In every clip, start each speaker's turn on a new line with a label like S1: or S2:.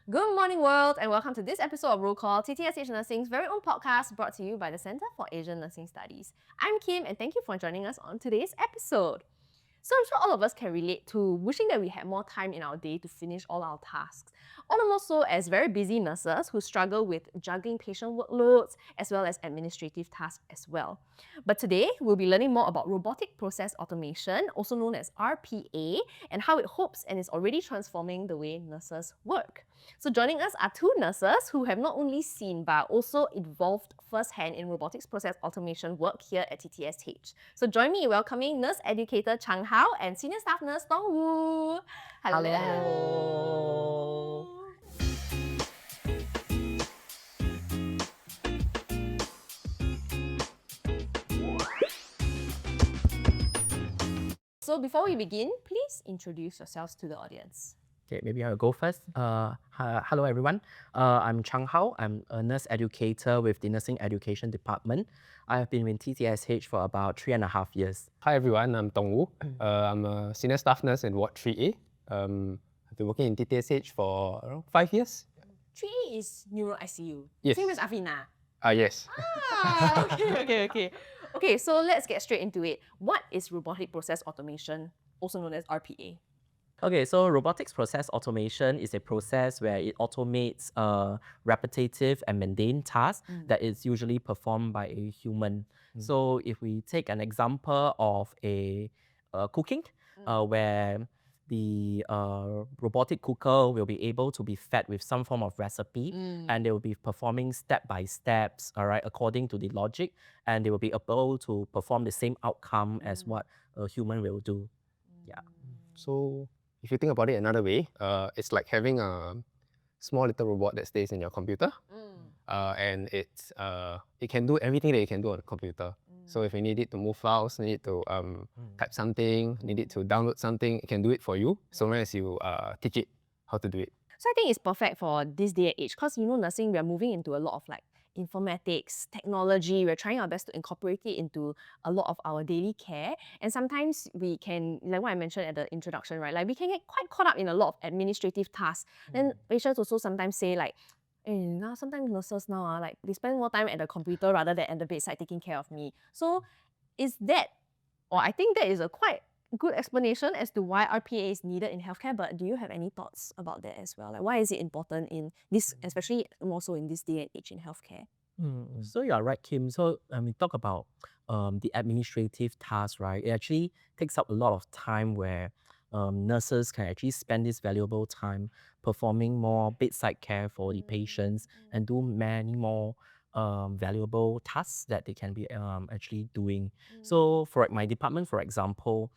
S1: Good morning, world, and welcome to this episode of Roll Call, TTSH Nursing's very own podcast brought to you by the Center for Asian Nursing Studies. I'm Kim, and thank you for joining us on today's episode. So I'm sure all of us can relate to wishing that we had more time in our day to finish all our tasks. All the more so as very busy nurses who struggle with juggling patient workloads as well as administrative tasks as well. But today, we'll be learning more about robotic process automation, also known as RPA, and how it hopes and is already transforming the way nurses work. So joining us are two nurses who have not only seen but also involved firsthand in robotics process automation work here at TTSH. So join me in welcoming Nurse Educator Chang and Senior Staff Nurse Thong Wu.
S2: Hello.
S1: So before we begin, please introduce yourselves to the audience.
S2: Okay, maybe I'll go first. Hello everyone. I'm Chang. I'm a nurse educator with the Nursing Education Department. I have been with TTSH for about 3.5 years.
S3: Hi everyone, I'm Thong Wu. I'm a senior staff nurse in Ward 3A. I've been working in TTSH for around 5 years.
S1: 3A is Neuro ICU.
S3: Yes.
S1: Same as Afina.
S3: Yes.
S1: Okay, so let's get straight into it. What is robotic process automation, also known as RPA?
S2: Okay, so robotics process automation is a process where it automates repetitive and mundane tasks that is usually performed by a human. So if we take an example of a cooking, where the robotic cooker will be able to be fed with some form of recipe, and they will be performing step by steps, all right, according to the logic, and they will be able to perform the same outcome as what a human will do. Yeah.
S3: So if you think about it another way, it's like having a small little robot that stays in your computer, and it can do everything that you can do on a computer. So if you need it to move files, need it to type something, need it to download something, it can do it for you, so long as you teach it how to do it.
S1: So I think it's perfect for this day and age because nursing, we are moving into a lot of informatics, technology. We're trying our best to incorporate it into a lot of our daily care. And sometimes we can, like what I mentioned at the introduction, right? Like we can get quite caught up in a lot of administrative tasks. Then patients also sometimes say now sometimes nurses now they spend more time at the computer rather than at the bedside taking care of me. So I think that is a quite good explanation as to why RPA is needed in healthcare, but do you have any thoughts about that as well? Like why is it important in this, especially more so in this day and age in healthcare?
S2: So you are right, Kim. So we talk about the administrative tasks, right? It actually takes up a lot of time where nurses can actually spend this valuable time performing more bedside care for the patients and do many more valuable tasks that they can be actually doing. So for my department, for example,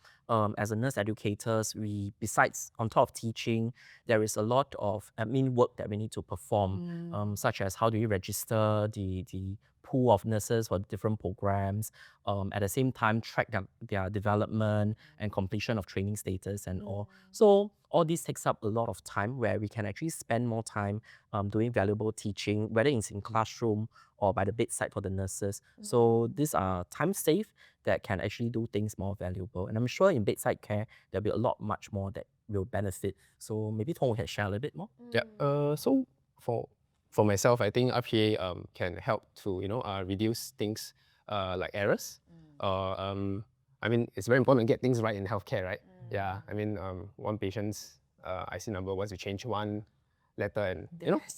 S2: as a nurse educators, we, besides on top of teaching, there is a lot of admin work that we need to perform, such as how do you register the pool of nurses for different programs, at the same time track their development and completion of training status and all. So all this takes up a lot of time where we can actually spend more time doing valuable teaching, whether it's in classroom or by the bedside for the nurses. So these are time safe that can actually do things more valuable. And I'm sure in bedside care, there'll be a lot much more that will benefit. So maybe Thong can share a little bit more.
S3: Yeah. So for myself, I think RPA can help to reduce things like errors. I mean, it's very important to get things right in healthcare, right? Yeah. I mean, one patient's IC number, once you change one letter, and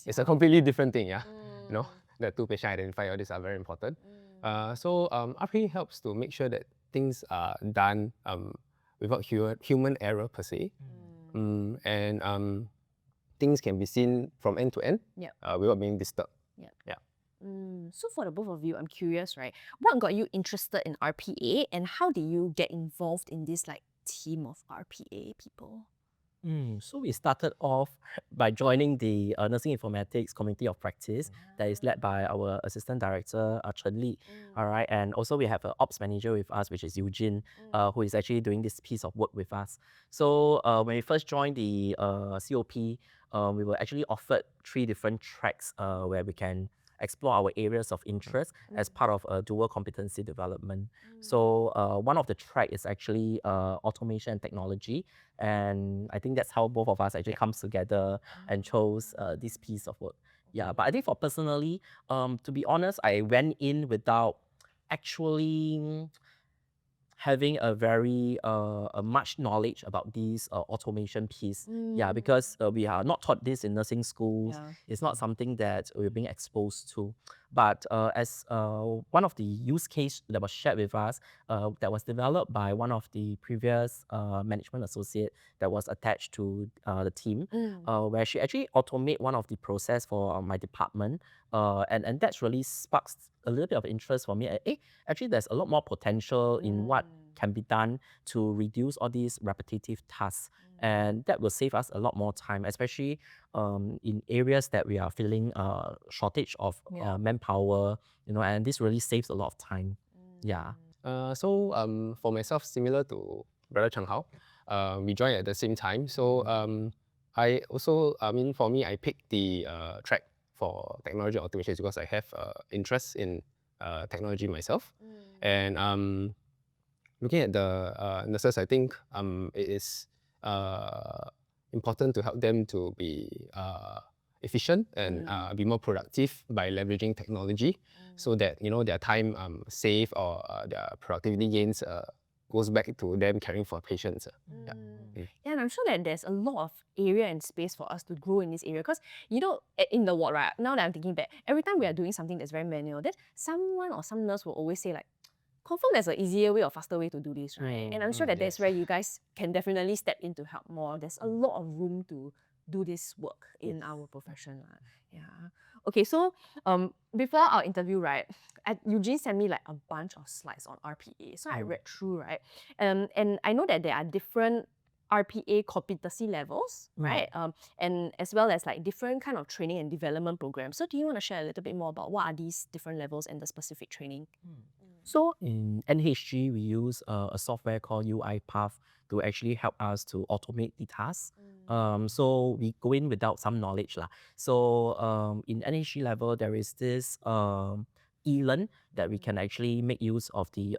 S3: it's a completely different thing. Yeah. The two patient identifier, all these are very important. So RPA helps to make sure that things are done without human error per se, and things can be seen from end to end without being disturbed.
S1: So for the both of you, I'm curious, right? What got you interested in RPA and how did you get involved in this team of RPA people?
S2: So we started off by joining the Nursing Informatics Community of Practice that is led by our Assistant Director, Chen Li. All right, and also we have an Ops Manager with us, which is Eugene, who is actually doing this piece of work with us. So when we first joined the COP, we were actually offered 3 different tracks where we can explore our areas of interest as part of a dual competency development. So one of the track is actually automation and technology, and I think that's how both of us actually comes together and chose this piece of work. Yeah, but I think for personally, to be honest, I went in without actually having a very much knowledge about this automation piece. Yeah, because we are not taught this in nursing schools.
S1: Yeah.
S2: It's not something that we're being exposed to. But as one of the use case that was shared with us, that was developed by one of the previous management associate that was attached to the team, where she actually automate one of the process for my department, and that's really sparks a little bit of interest for me. Actually, there's a lot more potential in what can be done to reduce all these repetitive tasks. And that will save us a lot more time, especially in areas that we are feeling shortage of manpower, and this really saves a lot of time. Yeah.
S3: So for myself, similar to Brother Chang Hao, we joined at the same time. So I also, for me, I picked the track for technology automation because I have interest in technology myself. And looking at the nurses, I think it is important to help them to be efficient and be more productive by leveraging technology, so that their time saved or their productivity gains goes back to them caring for patients. Yeah.
S1: Yeah, and I'm sure that there's a lot of area and space for us to grow in this area, because in the ward, right, now that I'm thinking back, every time we are doing something that's very manual, then someone or some nurse will always say like, confirm there's an easier way or faster way to do this, right? And I'm sure that that's where you guys can definitely step in to help more. There's a lot of room to do this work in our profession. Yeah. Okay, so before our interview, right, Eugene sent me like a bunch of slides on RPA. So I read through, right? And I know that there are different RPA competency levels, right? And as well as like different kind of training and development programs. So do you want to share a little bit more about what are these different levels and the specific training?
S2: So in NHG, we use a software called UiPath to actually help us to automate the tasks. So we go in without some knowledge lah. So in NHG level, there is this e-learn that we can actually make use of the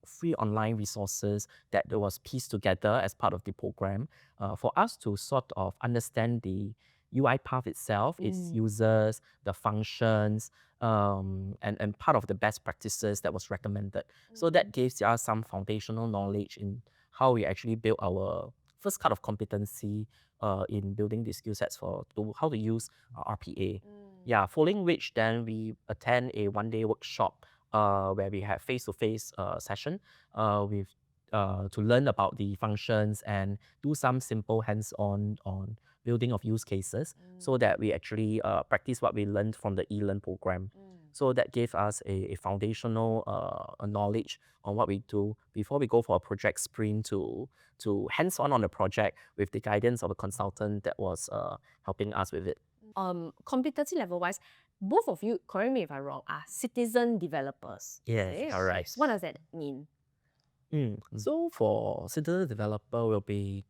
S2: free online resources that was pieced together as part of the program for us to sort of understand the UiPath itself, its users, the functions, and part of the best practices that was recommended. So that gives us some foundational knowledge in how we actually build our first cut of competency in building the skill sets to how to use RPA. Yeah, following which then we attend a one-day workshop where we have face-to-face session with to learn about the functions and do some simple hands-on on building of use cases, so that we actually practice what we learned from the e-learn program. So that gave us a foundational knowledge on what we do before we go for a project sprint to hands-on the project with the guidance of a consultant that was helping us with it.
S1: Competency level wise, both of you, correct me if I'm wrong, are citizen developers.
S2: Yes, correct.
S1: What does that mean?
S2: So for citizen developer will be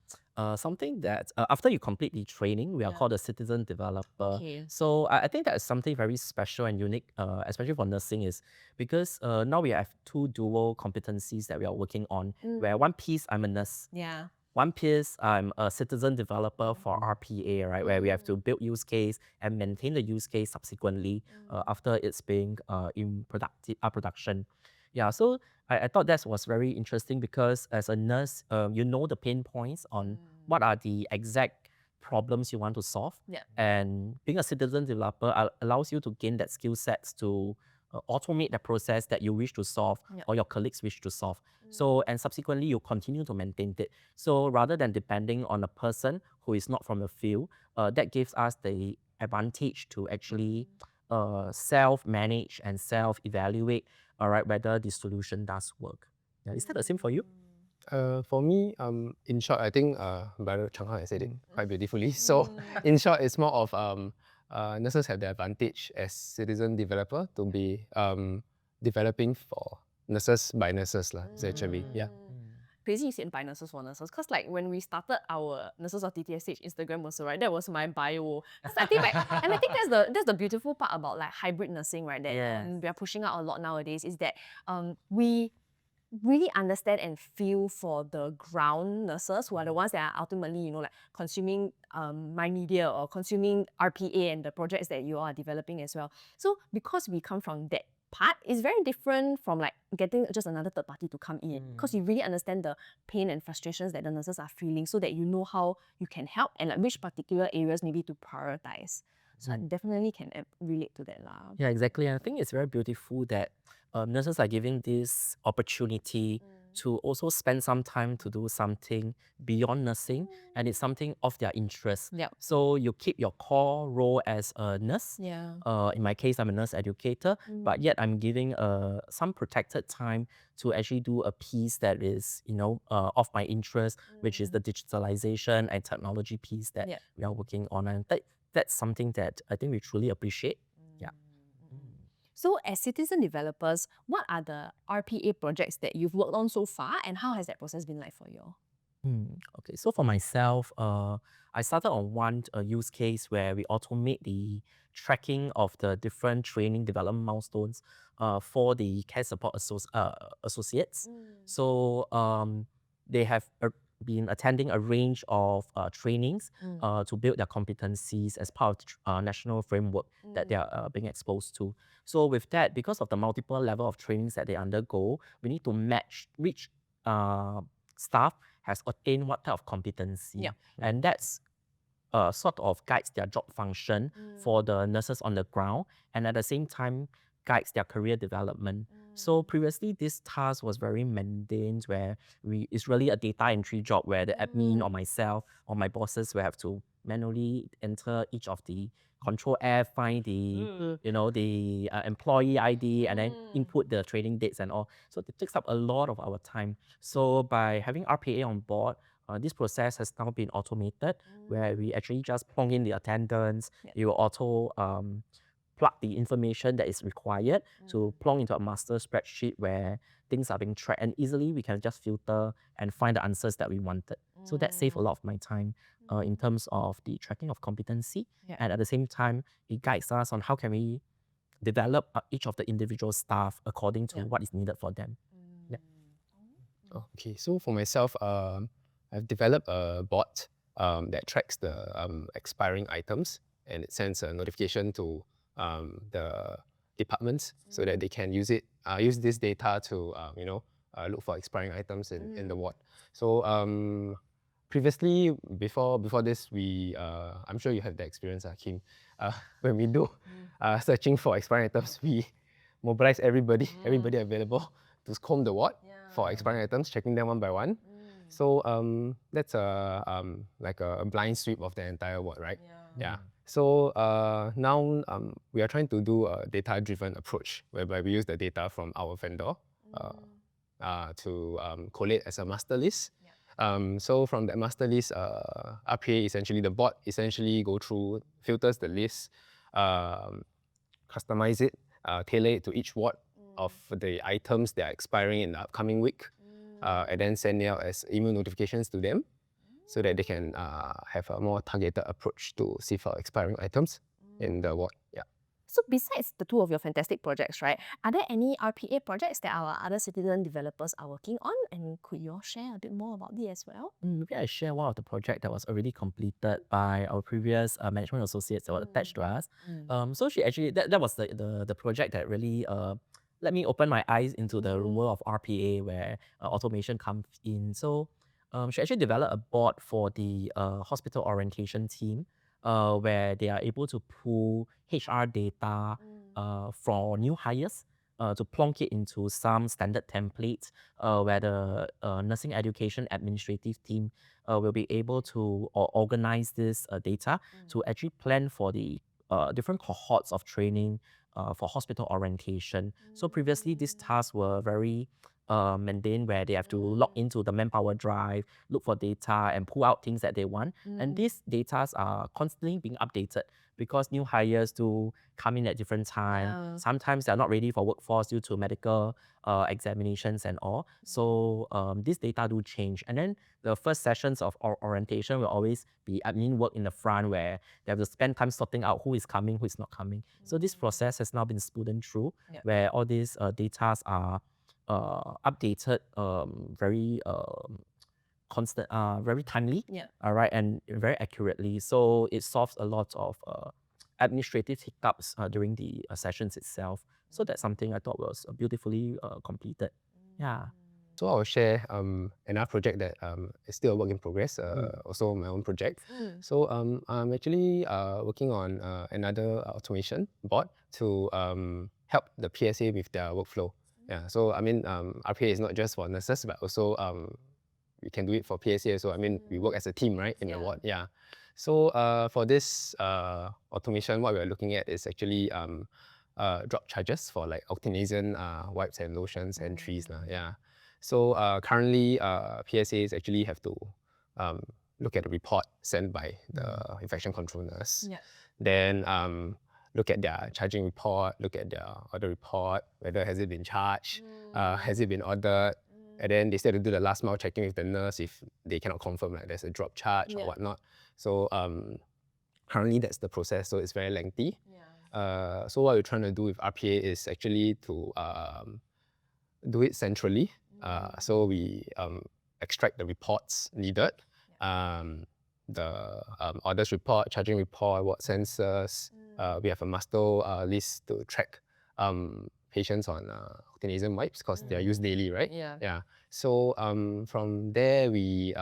S2: something that after you complete the training, we are called a citizen developer.
S1: Okay.
S2: So I think that is something very special and unique, especially for nursing, is because now we have two dual competencies that we are working on, where one piece I'm a nurse.
S1: Yeah.
S2: One piece, I'm a citizen developer for RPA, right, where we have to build use case and maintain the use case subsequently after it's being in production. Yeah, so I thought that was very interesting because as a nurse, you know the pain points on what are the exact problems you want to solve.
S1: Yeah.
S2: And being a citizen developer allows you to gain that skill sets to automate the process that you wish to solve or your colleagues wish to solve. So, and subsequently, you continue to maintain it. So rather than depending on a person who is not from the field, that gives us the advantage to actually self-manage and self-evaluate, all right, whether the solution does work. Yeah, is that the same for you?
S3: For me, in short, I think Brother Chang Hao has said it quite beautifully. So in short, it's more of nurses have the advantage as citizen developer to be developing for nurses by nurses, essentially. Yeah.
S1: crazy you said by nurses for nurses, because like when we started our Nurses of TTSH Instagram also, right, that was my bio. 'Cause I think like, and I think that's the beautiful part about like hybrid nursing, right, that
S2: Yes.
S1: we are pushing out a lot nowadays, is that we really understand and feel for the ground nurses who are the ones that are ultimately, you know, like consuming my media or consuming RPA and the projects that you are developing as well. So because we come from that part, it's very different from like getting just another third party to come in, because you really understand the pain and frustrations that the nurses are feeling, so that you know how you can help and like which particular areas maybe to prioritize. So I definitely can relate to that lah.
S2: Yeah, exactly. And I think it's very beautiful that nurses are giving this opportunity to also spend some time to do something beyond nursing, and it's something of their interest.
S1: Yep.
S2: So you keep your core role as a nurse.
S1: Yeah.
S2: In my case, I'm a nurse educator, but yet I'm giving some protected time to actually do a piece that is, of my interest, which is the digitalization and technology piece that
S1: Yeah.
S2: we are working on. And that's something that I think we truly appreciate. Yeah.
S1: So as citizen developers, what are the RPA projects that you've worked on so far, and how has that process been like for you?
S2: Okay, so for myself, I started on one use case where we automate the tracking of the different training development milestones for the care support associates. So they have been attending a range of trainings to build their competencies as part of the national framework that they are being exposed to. So with that, because of the multiple level of trainings that they undergo, we need to match which staff has attained what type of competency.
S1: Yeah.
S2: And that's sort of guides their job function for the nurses on the ground, and at the same time guides their career development. So previously this task was very mundane, where it's really a data entry job where the admin or myself or my bosses will have to manually enter each of the control F, find the the employee ID, and then input the training dates and all. So it takes up a lot of our time. So by having RPA on board, this process has now been automated, where we actually just plug in the attendance. It will auto plug the information that is required to plug into a master spreadsheet where things are being tracked, and easily we can just filter and find the answers that we wanted. So that saved a lot of my time in terms of the tracking of competency.
S1: Yeah.
S2: And at the same time, it guides us on how can we develop each of the individual staff according to what is needed for them. Yeah.
S3: Okay, so for myself, I've developed a bot that tracks the expiring items, and it sends a notification to the departments so that they can use this data to look for expiring items in the ward. So previously, before this, we I'm sure you have the experience, Kim. When we do searching for expiring items, we mobilize everybody available to comb the ward for expiring items, checking them one by one. So that's like a blind sweep of the entire ward, right? Yeah. So now we are trying to do a data-driven approach, whereby we use the data from our vendor to collate as a master list. So from that master list, RPA essentially, the bot essentially go through, filters the list, customize it, tailor it to each ward of the items that are expiring in the upcoming week, and then send it out as email notifications to them so that they can have a more targeted approach to sift out expiring items in the ward. Yeah.
S1: So besides the two of your fantastic projects, right, are there any RPA projects that our other citizen developers are working on? And could you all share a bit more about it as well?
S2: Maybe I share one of the project that was already completed by our previous management associates that were attached to us. So she actually, that was the project that really let me open my eyes into the world of RPA, where automation comes in. So she actually developed a board for the hospital orientation team, where they are able to pull HR data for new hires to plonk it into some standard templates, where the nursing education administrative team will be able to organize this data to actually plan for the different cohorts of training for hospital orientation. So previously, these tasks were very mundane where they have to log into the Manpower Drive, look for data, and pull out things that they want. And these data are constantly being updated because new hires do come in at different time.
S1: Yeah.
S2: Sometimes they're not ready for workforce due to medical examinations and all. So this data do change. And then the first sessions of orientation will always be admin work in the front where they have to spend time sorting out who is coming, who is not coming. So this process has now been smoothened through where all these data are updated very constant, very timely, all right, and very accurately. So it solves a lot of administrative hiccups during the sessions itself. So that's something I thought was beautifully completed. Yeah.
S3: So I'll share another project that is still a work in progress, also my own project. So I'm actually working on another automation bot to help the PSA with their workflow. Yeah, so I mean, RPA is not just for nurses, but also we can do it for PSA. So I mean, we work as a team, right, in the ward. Yeah. So for this automation, what we're looking at is actually drop charges for like octinizin wipes and lotions and trees. Yeah. So currently, PSAs actually have to look at the report sent by the infection control nurse. Then look at their charging report, look at their order report, whether has it been charged, has it been ordered, and then they still have to do the last mile checking with the nurse if they cannot confirm like there's a drop charge or whatnot. So currently that's the process, so it's very lengthy. So what we're trying to do with RPA is actually to do it centrally. So we extract the reports needed, the orders report, charging report, what sensors. We have a master list to track patients on octinizin wipes because they are used daily, right? Yeah. So from there, we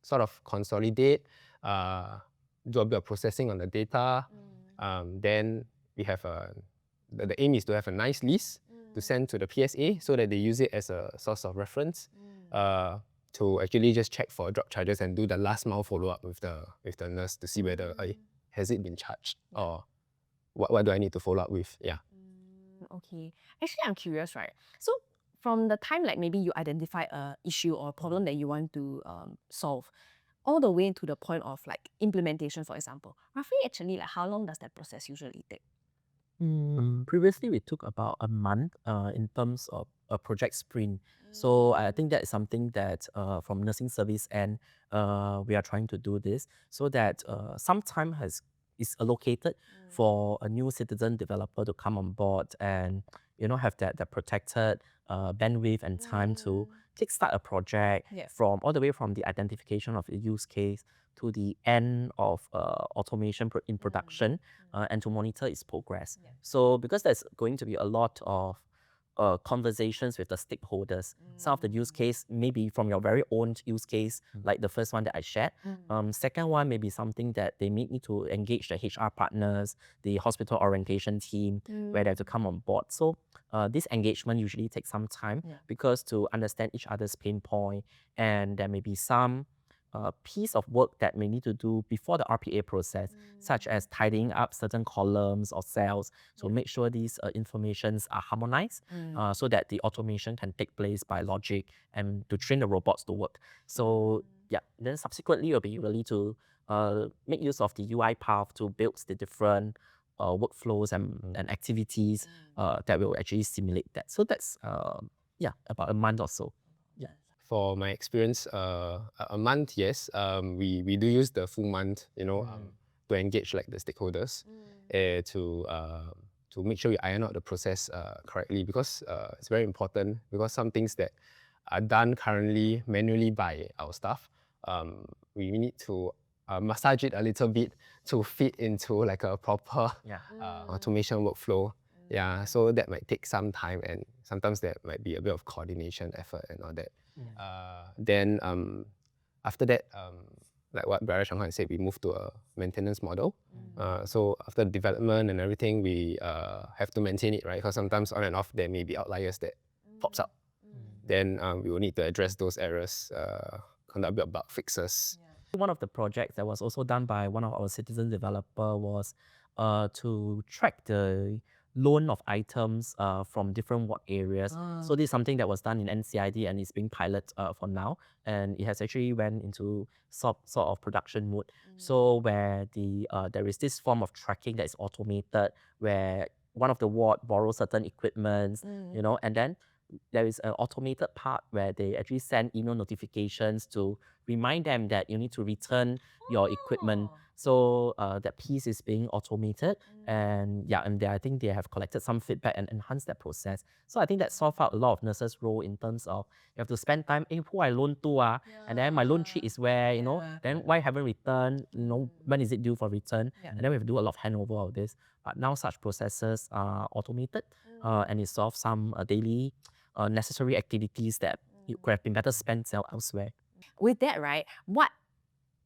S3: sort of consolidate, do a bit of processing on the data. Then we have the aim is to have a nice list to send to the PSA so that they use it as a source of reference to actually just check for drop charges and do the last mile follow-up with the nurse to see whether has it been charged or what do I need to follow up with. Yeah.
S1: Okay. Actually, I'm curious, right? So from the time like maybe you identify a issue or a problem that you want to solve, all the way to the point of like implementation, for example, roughly actually like how long does that process usually take?
S2: Previously, we took about a month in terms of a project sprint. So I think that is something that from nursing service end, we are trying to do this so that some time is allocated for a new citizen developer to come on board and have that protected bandwidth and time to kickstart a project from all the way from the identification of the use case to the end of automation in production and to monitor its progress. So because there's going to be a lot of conversations with the stakeholders. Some of the use case maybe from your very own use case, like the first one that I shared. Second one may be something that they may need to engage the HR partners, the hospital orientation team, where they have to come on board. So this engagement usually takes some time because to understand each other's pain point, and there may be some piece of work that may need to do before the RPA process, such as tidying up certain columns or cells to make sure these informations are harmonized so that the automation can take place by logic and to train the robots to work. So yeah, then subsequently it'll be really to make use of the UI path to build the different workflows and activities that will actually simulate that. So that's yeah, about a month or so. Yeah.
S3: For my experience, a month, yes. We do use the full month, to engage like the stakeholders to make sure we iron out the process correctly because it's very important because some things that are done currently manually by our staff, we need to massage it a little bit to fit into like a proper automation workflow. Yeah, so that might take some time and sometimes there might be a bit of coordination effort and all that. Then after that, like what Brother Chang said, we moved to a maintenance model. So after development and everything, we have to maintain it, right? Because sometimes on and off there may be outliers that pops up. Then we will need to address those errors, conduct a bit of bug fixes.
S2: One of the projects that was also done by one of our citizen developer was to track the loan of items from different ward areas. So this is something that was done in NCID and is being pilot for now, and it has actually went into sort of production mode. So where there is this form of tracking that is automated, where one of the ward borrows certain equipments, and then there is an automated part where they actually send email notifications to remind them that you need to return your equipment. So that piece is being automated, and I think they have collected some feedback and enhanced that process. So I think that solved out a lot of nurses' role in terms of you have to spend time, who I loan to, and then my loan sheet is where, then why haven't returned, when is it due for return? And then we have to do a lot of handover of this. But now such processes are automated, and it solves some daily necessary activities that it could have been better spent elsewhere.
S1: With that, right, what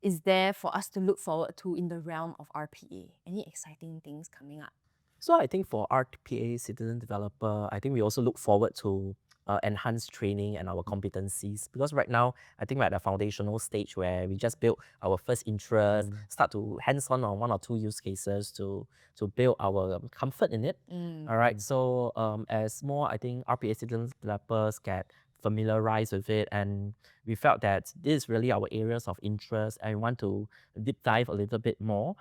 S1: is there for us to look forward to in the realm of RPA? Any exciting things coming up?
S2: So I think for RPA citizen developer, I think we also look forward to enhanced training and our competencies, because right now I think we're at a foundational stage where we just build our first interest, start to hands-on on one or two use cases to build our comfort in it. All right. So as more, I think RPA citizen developers get familiarized with it, and we felt that this is really our areas of interest and we want to deep dive a little bit more.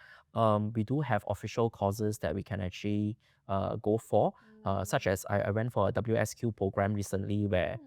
S2: We do have official courses that we can actually go for, such as I went for a WSQ program recently where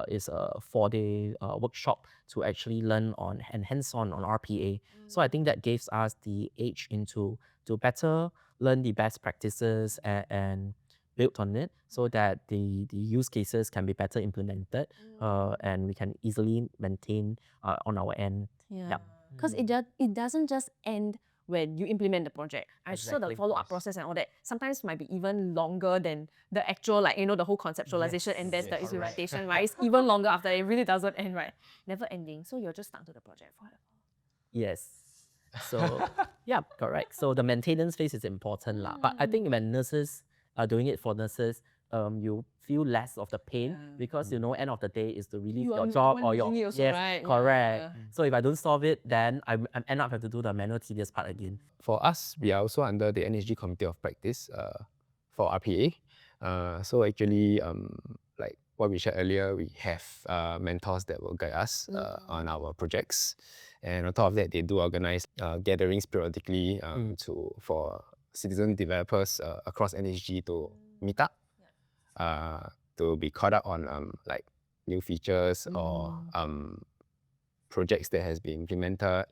S2: it's a 4-day workshop to actually learn on and hands-on on RPA. So I think that gives us the edge to better learn the best practices and build on it so that the use cases can be better implemented and we can easily maintain on our end.
S1: Yeah. Because it doesn't just end when you implement the project. I saw the
S2: Exactly.
S1: follow-up process and all that sometimes might be even longer than the actual, the whole conceptualization and there's the
S3: Yes.
S1: implementation, right? It's even longer after it really doesn't end, right? Never ending. So you're just stuck to the project forever.
S2: Yes. So yeah, correct. So the maintenance phase is important lah. But I think when nurses are doing it for nurses, you feel less of the pain because end of the day is to relieve
S1: You are
S2: your
S1: the
S2: job
S1: one
S2: or your
S1: doing it also, right?
S2: correct.
S1: Yeah.
S2: So if I don't solve it, then I end up have to do the manual tedious part again.
S3: For us, we are also under the NSG Committee of Practice for RPA. So actually, like what we shared earlier, we have mentors that will guide us on our projects. And on top of that, they do organize gatherings periodically for citizen developers across NSG to meet up, to be caught up on like new features or projects that has been implemented.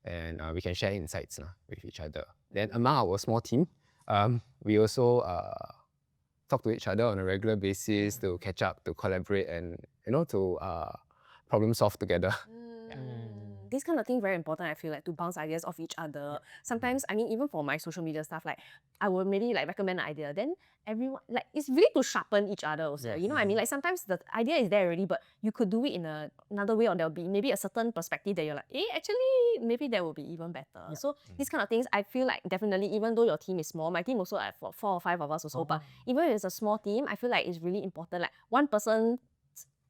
S3: And we can share insights with each other. Then among our small team, we also talk to each other on a regular basis to catch up, to collaborate, and to problem solve together.
S1: This kind of thing very important, I feel like, to bounce ideas off each other. Sometimes, I mean, even for my social media stuff, like I would maybe recommend an idea, then everyone, it's really to sharpen each other also. You know what I mean? Like sometimes the idea is there already, but you could do it in another way, or there'll be maybe a certain perspective that you're like, actually, maybe that will be even better. So these kind of things, I feel like definitely, even though your team is small, my team also have 4 or 5 of us also, but even if it's a small team, I feel like it's really important. Like one person,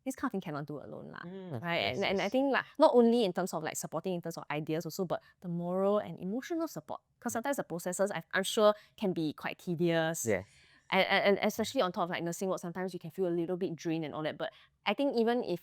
S1: this kind of thing cannot do alone, right? And I think not only in terms of supporting in terms of ideas also, but the moral and emotional support. Because sometimes the processes, I'm sure, can be quite tedious.
S2: Yeah.
S1: And especially on top of nursing work, sometimes you can feel a little bit drained and all that. But I think even if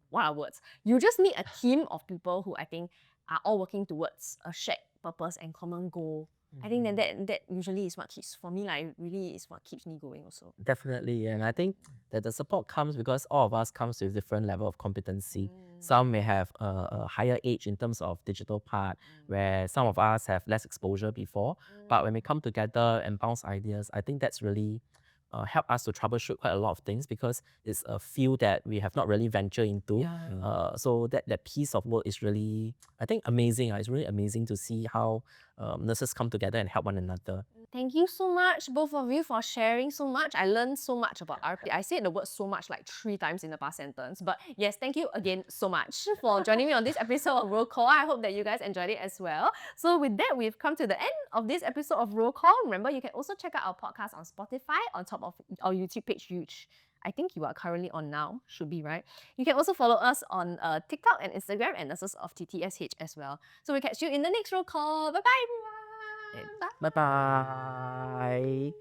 S1: what are words? You just need a team of people who I think are all working towards a shared purpose and common goal. I think that usually is what keeps, for me, it really is what keeps me going also.
S2: Definitely, and I think that the support comes because all of us comes with different level of competency. Some may have a higher age in terms of digital part, where some of us have less exposure before. But when we come together and bounce ideas, I think that's really help us to troubleshoot quite a lot of things because it's a field that we have not really ventured into. So that piece of work is really, I think, amazing. It's really amazing to see how nurses come together and help one another.
S1: Thank you so much, both of you, for sharing so much. I learned so much about RP. I said the word so much 3 times in the past sentence. But yes, thank you again so much for joining me on this episode of Roll Call. I hope that you guys enjoyed it as well. So with that, we've come to the end of this episode of Roll Call. Remember, you can also check out our podcast on Spotify on top of our YouTube page, which I think you are currently on now, should be, right? You can also follow us on TikTok and Instagram and Nurses of TTSH as well. So we'll catch you in the next Roll Call. Bye-bye, everyone! Bye.
S2: Bye bye.